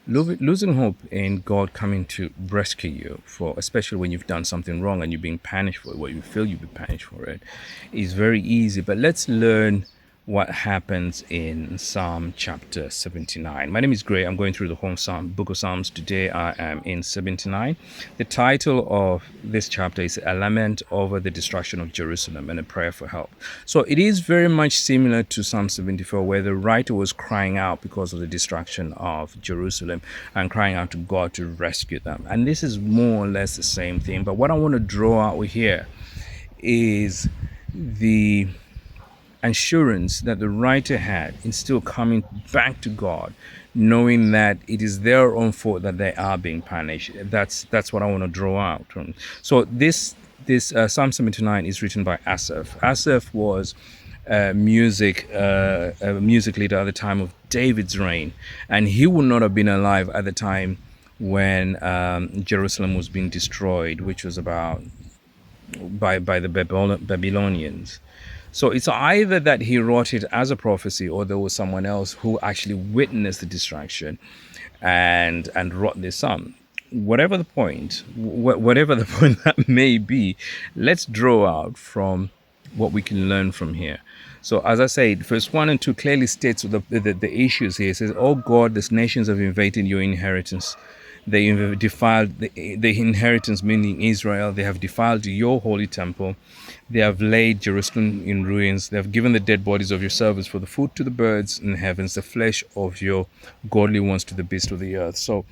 Losing hope in God coming to rescue you, for especially when you've done something wrong and you're being punished for it, what you feel you've been punished for it, is very easy. But let's learn what happens in Psalm chapter 79. My name is Gray. I'm going through the whole book of Psalms. Today I am in 79. The title of this chapter is A Lament Over the Destruction of Jerusalem and a Prayer for Help. So it is very much similar to Psalm 74, where the writer was crying out because of the destruction of Jerusalem and crying out to God to rescue them. And this is more or less the same thing. But what I want to draw out here is the assurance that the writer had in still coming back to God, knowing that it is their own fault that they are being punished. That's what I want to draw out. So this Psalm 79 is written by Asaph. Asaph was a music leader at the time of David's reign, and he would not have been alive at the time when Jerusalem was being destroyed, which was about by the Babylonians. So it's either that he wrote it as a prophecy, or there was someone else who actually witnessed the destruction and wrote this psalm. Whatever the point, whatever the point that may be, let's draw out from what we can learn from here. So as I said, verse 1 and 2 clearly states the issues here. It says, "Oh God, these nations have invaded your inheritance. They have defiled the inheritance, meaning Israel. They have defiled your holy temple. They have laid Jerusalem in ruins. They have given the dead bodies of your servants for the food to the birds in the heavens, the flesh of your godly ones to the beasts of the earth." So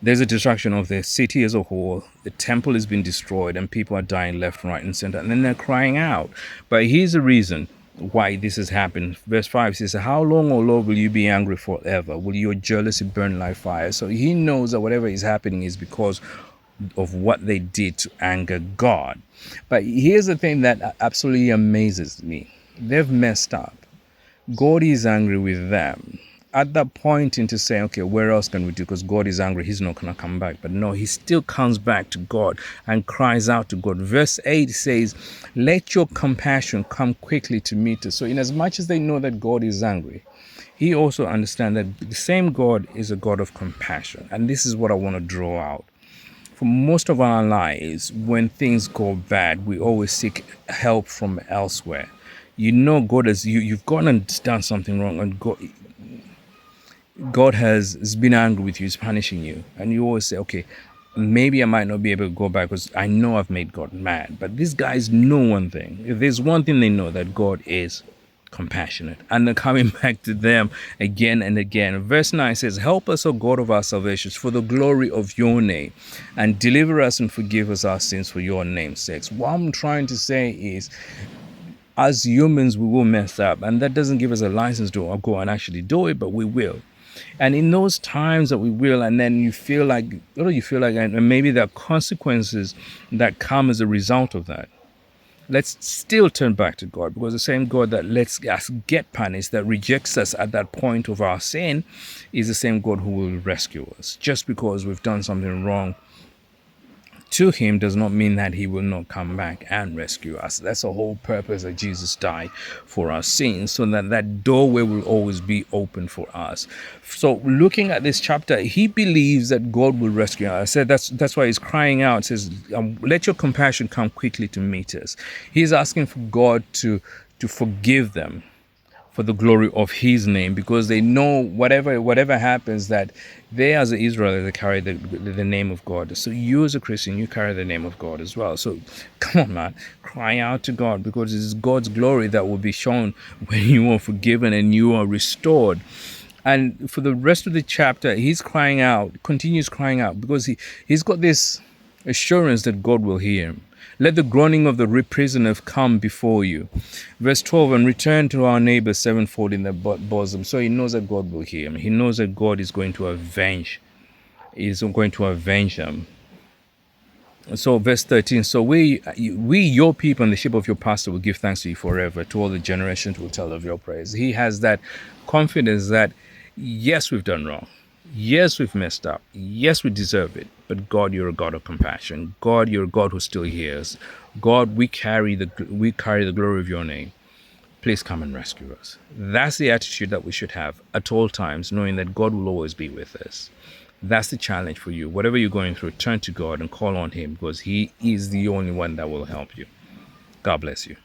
there's a destruction of the city as a whole. The temple has been destroyed and people are dying left, right, and center. And then they're crying out. But here's the reason why this has happened. Verse 5 says, "How long, O Lord, will you be angry forever? Will your jealousy burn like fire?" So he knows that whatever is happening is because of what they did to anger God. But here's the thing that absolutely amazes me. They've messed up. God is angry with them. At that point into saying, okay, where else can we do? Because God is angry, he's not going to come back. But no, he still comes back to God and cries out to God. Verse 8 says, "Let your compassion come quickly to meet us." So in as much as they know that God is angry, he also understands that the same God is a God of compassion. And this is what I want to draw out. For most of our lives, when things go bad, we always seek help from elsewhere. You know God has you've gone and done something wrong, and God has been angry with you, is punishing you. And you always say, okay, maybe I might not be able to go back because I know I've made God mad. But these guys know one thing. If there's one thing they know, that God is compassionate. And they're coming back to them again and again. Verse 9 says, "Help us, O God of our salvation, for the glory of your name, and deliver us and forgive us our sins for your name's sake." What I'm trying to say is, as humans, we will mess up. And that doesn't give us a license to go and actually do it, but we will. And in those times that we will, and then you feel like, and maybe there are consequences that come as a result of that. Let's still turn back to God, because the same God that lets us get punished, that rejects us at that point of our sin, is the same God who will rescue us. Just because we've done something wrong to him does not mean that he will not come back and rescue us. That's the whole purpose that Jesus died for our sins, so that that doorway will always be open for us. So looking at this chapter, he believes that God will rescue us. I said that's why he's crying out. It says, "Let your compassion come quickly to meet us." He's asking for God to forgive them for the glory of his name, because they know whatever happens, that they as Israel, they carry the name of God. So you as a Christian, you carry the name of God as well. So come on, man, cry out to God, because it's God's glory that will be shown when you are forgiven and you are restored. And for the rest of the chapter, he's crying out, continues crying out, because he's got this assurance that God will hear him. "Let the groaning of the prisoner come before you." Verse 12, "And return to our neighbor sevenfold in the bosom." So he knows that God will hear him. He knows that God is going to avenge. Is going to avenge them. So verse 13, "So we your people and the sheep of your pasture will give thanks to you forever. To all the generations will tell of your praise." He has that confidence that, yes, we've done wrong. Yes, we've messed up. Yes, we deserve it. But God, you're a God of compassion. God, you're a God who still hears. God, we carry the glory of your name. please come and rescue us. That's the attitude that we should have at all times, knowing that God will always be with us. That's the challenge for you. Whatever you're going through, turn to God and call on Him, because He is the only one that will help you. God bless you.